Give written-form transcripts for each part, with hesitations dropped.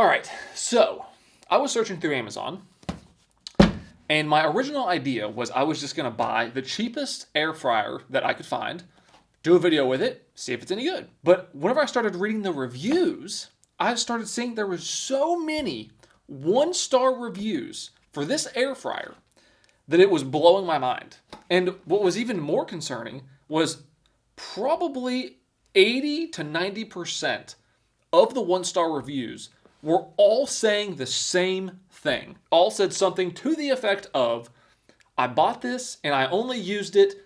All right, so I was searching through Amazon, and my original idea was I was just gonna buy the cheapest air fryer that I could find, do a video with it, see if it's any good. But whenever I started reading the reviews, I started seeing there were so many 1-star reviews for this air fryer that it was blowing my mind. And what was even more concerning was probably 80 to 90% of the 1-star reviews were all saying the same thing. All said something to the effect of, I bought this and I only used it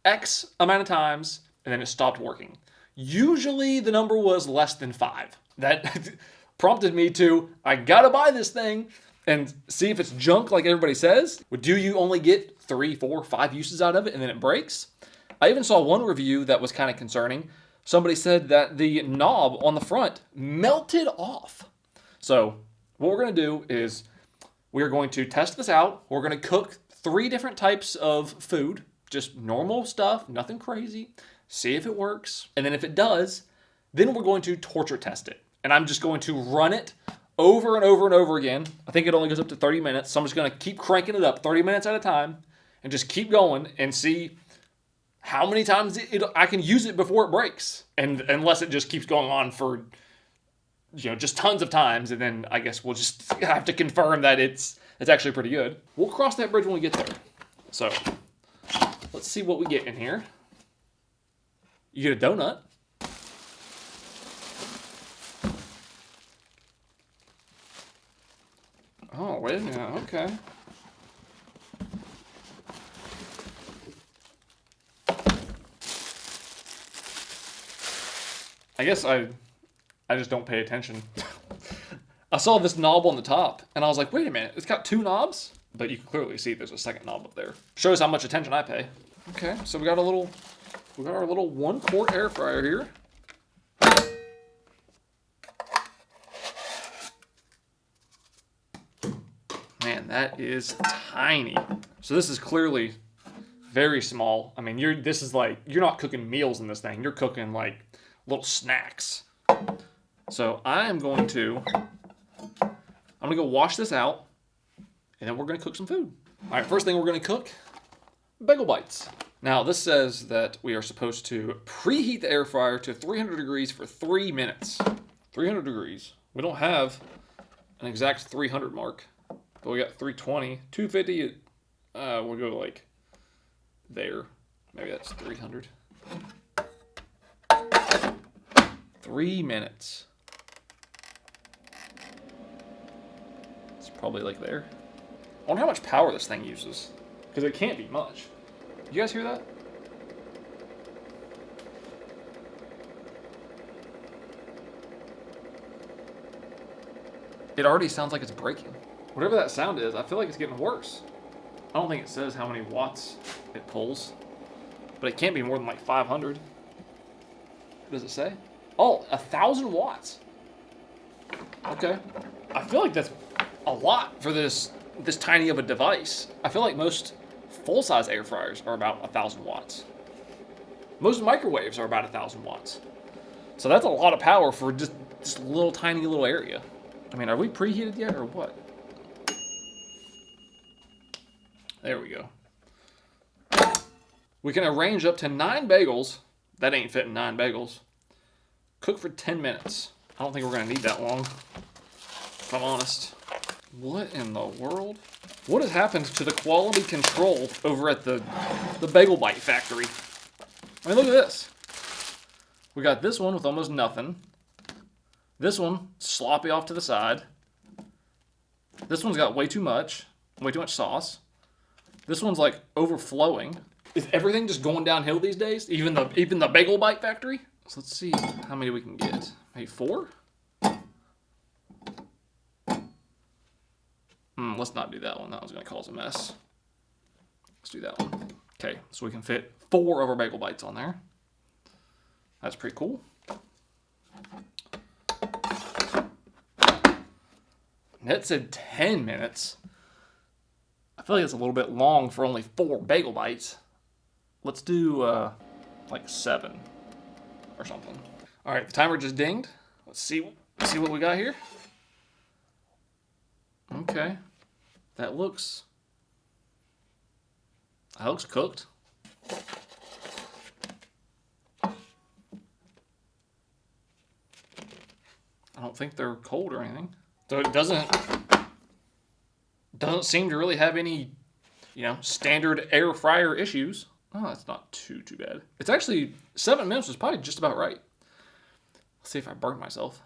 X amount of times and then it stopped working. Usually the number was less than 5. That prompted me to, I gotta buy this thing and see if it's junk like everybody says. Do you only get 3, 4, 5 uses out of it and then it breaks? I even saw one review that was kind of concerning. Somebody said that the knob on the front melted off. So what we're going to do is we're going to test this out. We're going to cook 3 different types of food, just normal stuff, nothing crazy. See if it works. And then if it does, then we're going to torture test it. And I'm just going to run it over and over and over again. I think it only goes up to 30 minutes. So I'm just going to keep cranking it up 30 minutes at a time and just keep going and see how many times I can use it before it breaks. And unless it just keeps going on for, just tons of times, and then I guess we'll just have to confirm that it's actually pretty good. We'll cross that bridge when we get there. So let's see what we get in here. You get a donut. Oh, wait a minute. Okay. I guess I just don't pay attention. I saw this knob on the top, and I was like, wait a minute, it's got 2 knobs? But you can clearly see there's a second knob up there. Shows how much attention I pay. Okay, so we got our little 1-quart air fryer here. Man, that is tiny. So this is clearly very small. I mean, you're not cooking meals in this thing. You're cooking like little snacks. So I'm going to go wash this out, and then we're going to cook some food. All right, first thing we're going to cook, bagel bites. Now this says that we are supposed to preheat the air fryer to 300 degrees for 3 minutes. 300 degrees. We don't have an exact 300 mark, but we got 320, 250. We'll go like there. Maybe that's 300. 3 minutes. It's probably like there. I wonder how much power this thing uses, because it can't be much. You guys hear that? It already sounds like it's breaking. Whatever that sound is, I feel like it's getting worse. I don't think it says how many watts it pulls, but it can't be more than like 500. What does it say? Oh, 1,000 watts. Okay. I feel like that's a lot for this tiny of a device. I feel like most full-size air fryers are about 1,000 watts. Most microwaves are about 1,000 watts. So that's a lot of power for just this little tiny little area. I mean, are we preheated yet or what? There we go. We can arrange up to 9 bagels. That ain't fitting 9 bagels. Cook for 10 minutes. I don't think we're going to need that long, if I'm honest. What in the world? What has happened to the quality control over at the Bagel Bite factory? I mean, look at this. We got this one with almost nothing. This one, sloppy off to the side. This one's got way too much sauce. This one's like overflowing. Is everything just going downhill these days? Even the Bagel Bite factory? So let's see how many we can get. Maybe 4? Let's not do that one. That one's going to cause a mess. Let's do that one. Okay, so we can fit 4 of our Bagel Bites on there. That's pretty cool. That said 10 minutes. I feel like it's a little bit long for only 4 Bagel Bites. Let's do like 7 or something. All right, the timer just dinged. Let's see what we got here. Okay. That looks cooked. I don't think they're cold or anything. So it doesn't seem to really have any, standard air fryer issues. Oh, that's not too bad. It's actually 7 minutes was probably just about right. Let's see if I burn myself.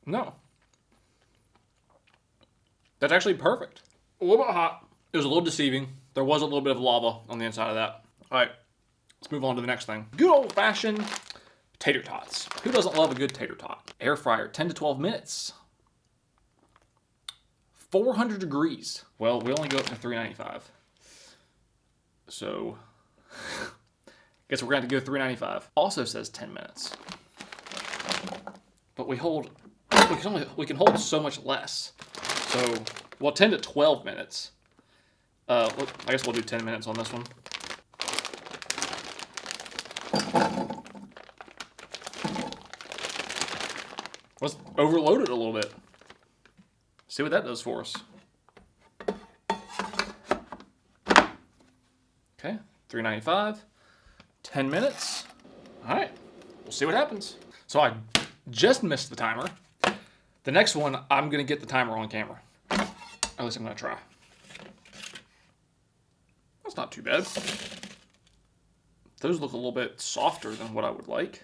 No. That's actually perfect. A little bit hot. It was a little deceiving. There was a little bit of lava on the inside of that. All right, let's move on to the next thing. Good old-fashioned tater tots. Who doesn't love a good tater tot? Air fryer, 10 to 12 minutes. 400 degrees. Well, we only go up to 395. So, guess we're going to have to go 395. Also says 10 minutes. But we can hold so much less. So, well, 10 to 12 minutes. I guess we'll do 10 minutes on this one. Let's overload it a little bit. See what that does for us. Okay, 395, 10 minutes. All right, we'll see what happens. So I just missed the timer. The next one, I'm gonna get the timer on camera. At least I'm gonna try. That's not too bad. Those look a little bit softer than what I would like.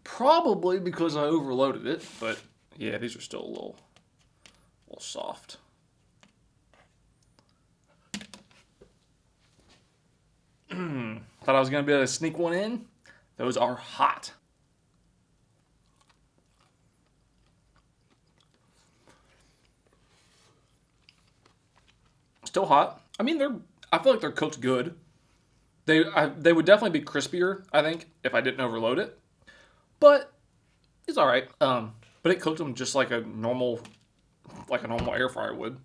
Probably because I overloaded it, but yeah, these are still a little soft. Thought I was gonna be able to sneak one in. Those are hot. Still hot. I mean, I feel like they're cooked good. They would definitely be crispier, I think, if I didn't overload it. But it's all right. But it cooked them just like a normal air fryer would.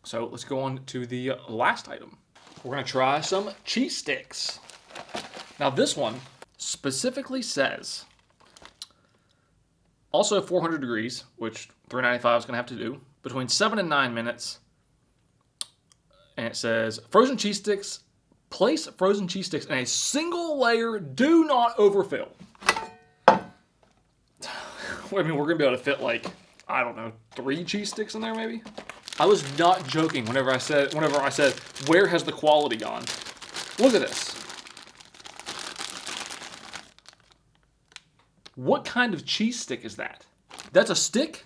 So let's go on to the last item. We're gonna try some cheese sticks. Now this one specifically says also 400 degrees, which 395 is gonna have to do, between 7 and 9 minutes. And it says frozen cheese sticks. Place frozen cheese sticks in a single layer. Do not overfill. I mean, we're gonna be able to fit like, I don't know, 3 cheese sticks in there maybe. I was not joking whenever I said, where has the quality gone? Look at this. What kind of cheese stick is that? That's a stick?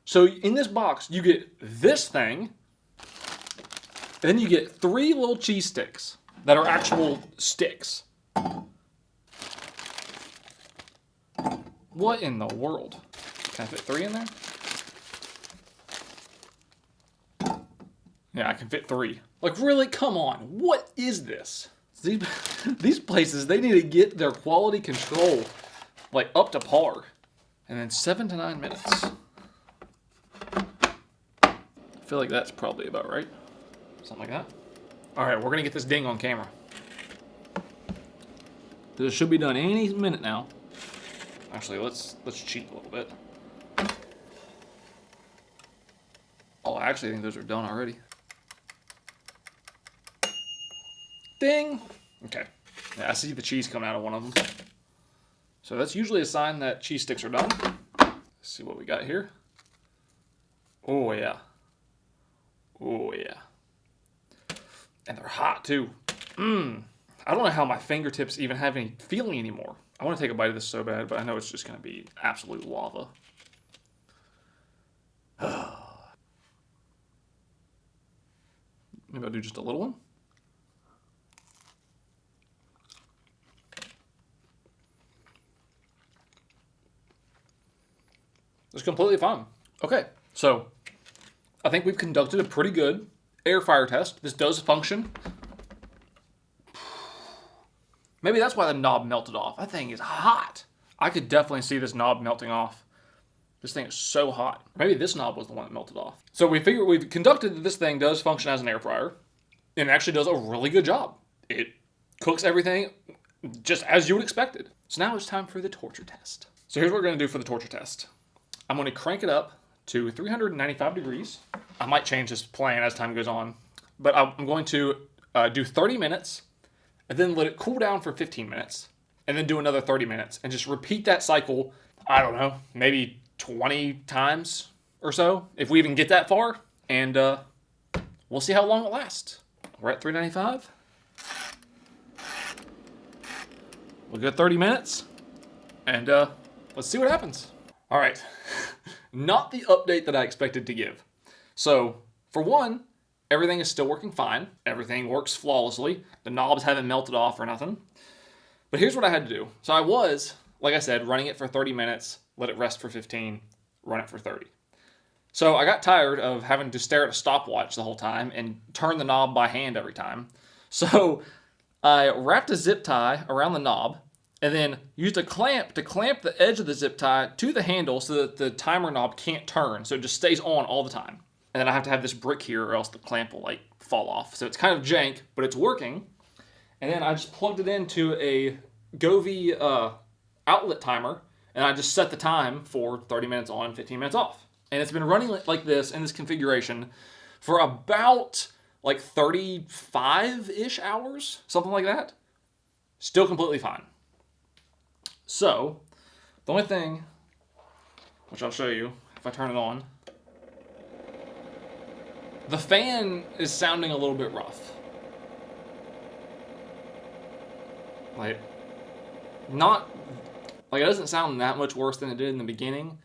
So in this box, you get this thing, and then you get 3 little cheese sticks that are actual sticks. What in the world? Can I fit 3 in there? Yeah, I can fit 3. Like, really? Come on. What is this? These places, they need to get their quality control, like, up to par. And then 7 to 9 minutes. I feel like that's probably about right. Something like that. All right, we're going to get this ding on camera. This should be done any minute now. Actually, let's cheat a little bit. Oh, I actually think those are done already. Ding! Okay. Yeah, I see the cheese coming out of one of them. So that's usually a sign that cheese sticks are done. Let's see what we got here. Oh, yeah. Oh, yeah. And they're hot, too. I don't know how my fingertips even have any feeling anymore. I want to take a bite of this so bad, but I know it's just going to be absolute lava. Maybe I'll do just a little one. It's completely fine. Okay, so I think we've conducted a pretty good air fryer test. This does function. Maybe that's why the knob melted off. That thing is hot. I could definitely see this knob melting off. This thing is so hot. Maybe this knob was the one that melted off. So we've conducted that this thing does function as an air fryer. And it actually does a really good job. It cooks everything just as you would expect it. So now it's time for the torture test. So here's what we're going to do for the torture test. I'm going to crank it up to 395 degrees. I might change this plan as time goes on, but I'm going to do 30 minutes and then let it cool down for 15 minutes and then do another 30 minutes and just repeat that cycle, I don't know, maybe 20 times or so, if we even get that far, and we'll see how long it lasts. We're at 395. We'll go 30 minutes, and let's see what happens. All right, not the update that I expected to give. So, for one, everything is still working fine. Everything works flawlessly. The knobs haven't melted off or nothing. But here's what I had to do. So I was, like I said, running it for 30 minutes, let it rest for 15, run it for 30. So I got tired of having to stare at a stopwatch the whole time and turn the knob by hand every time. So I wrapped a zip tie around the knob and then used a clamp to clamp the edge of the zip tie to the handle so that the timer knob can't turn. So it just stays on all the time. And then I have to have this brick here or else the clamp will fall off. So it's kind of jank, but it's working. And then I just plugged it into a Govee outlet timer and I just set the time for 30 minutes on, 15 minutes off. And it's been running like this in this configuration for about 35-ish hours, something like that. Still completely fine. So, the only thing, which I'll show you if I turn it on, the fan is sounding a little bit rough. It doesn't sound that much worse than it did in the beginning,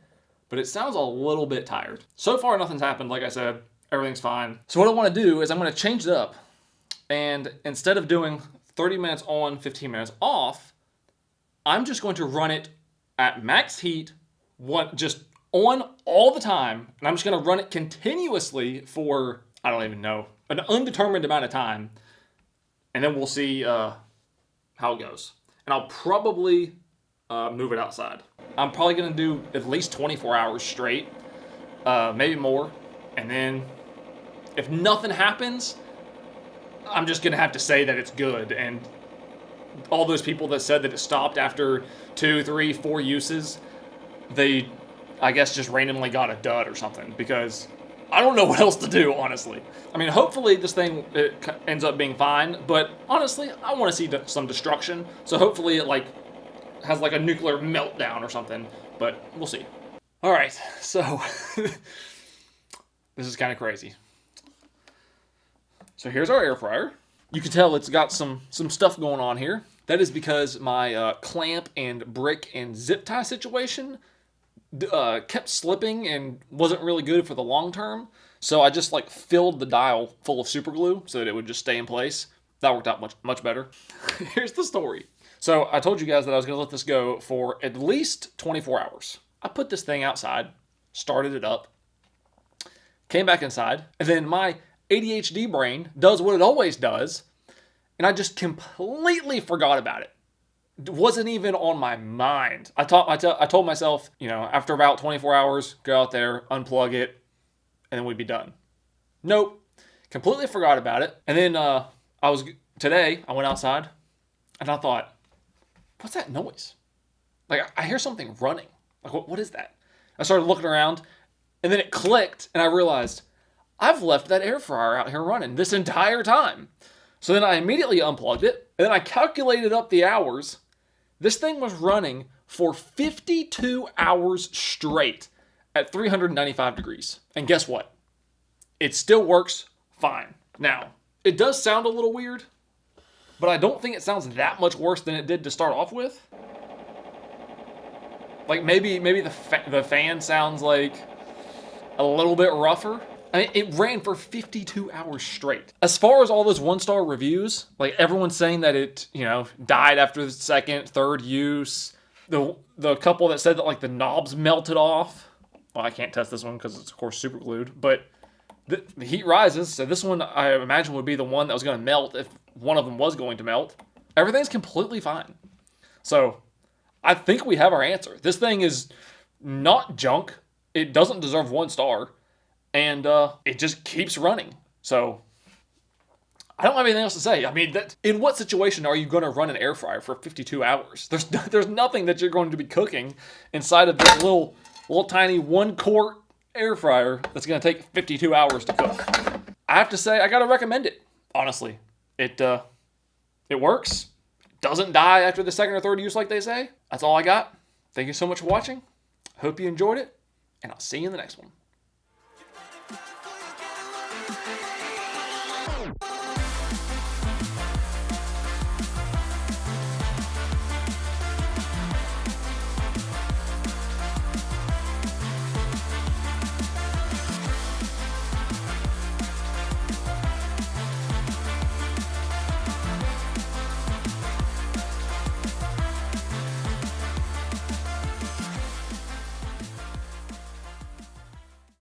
but it sounds a little bit tired. So far, nothing's happened. Like I said, everything's fine. So what I want to do is I'm going to change it up, and instead of doing 30 minutes on, 15 minutes off, I'm just going to run it at max heat, just on all the time, and I'm just going to run it continuously for, I don't even know, an undetermined amount of time, and then we'll see how it goes. And I'll probably move it outside. I'm probably going to do at least 24 hours straight, maybe more. And then if nothing happens, I'm just going to have to say that it's good. And all those people that said that it stopped after 2, 3, 4 uses, they, I guess, just randomly got a dud or something, because I don't know what else to do, honestly. I mean, hopefully this thing ends up being fine, but honestly, I want to see some destruction. So hopefully it has a nuclear meltdown or something, but we'll see. All right, so this is kind of crazy. So here's our air fryer. You can tell it's got some stuff going on here. That is because my clamp and brick and zip tie situation kept slipping and wasn't really good for the long term. So I just filled the dial full of super glue so that it would just stay in place. That worked out much better. Here's the story. So I told you guys that I was going to let this go for at least 24 hours. I put this thing outside, started it up, came back inside, and then my ADHD brain does what it always does, and I just completely forgot about it. It wasn't even on my mind. I told myself, after about 24 hours, go out there, unplug it, and then we'd be done. Nope. Completely forgot about it. And then today, I went outside, and I thought, what's that noise? I hear something running. What is that? I started looking around, and then it clicked, and I realized, I've left that air fryer out here running this entire time. So then I immediately unplugged it, and then I calculated up the hours. This thing was running for 52 hours straight at 395 degrees. And guess what? It still works fine. Now, it does sound a little weird, but I don't think it sounds that much worse than it did to start off with. Maybe the fan sounds a little bit rougher. I mean, it ran for 52 hours straight. As far as all those 1-star reviews, everyone's saying that it, died after the second, third use. The couple that said that the knobs melted off. Well, I can't test this one because it's of course super glued, but the heat rises. So this one I imagine would be the one that was going to melt if one of them was going to melt. Everything's completely fine. So I think we have our answer. This thing is not junk. It doesn't deserve 1 star. And it just keeps running. So I don't have anything else to say. I mean, in what situation are you going to run an air fryer for 52 hours? There's nothing that you're going to be cooking inside of this little tiny 1-quart air fryer that's going to take 52 hours to cook. I have to say, I got to recommend it. Honestly, it works. Doesn't die after the second or third use, like they say. That's all I got. Thank you so much for watching. Hope you enjoyed it, and I'll see you in the next one.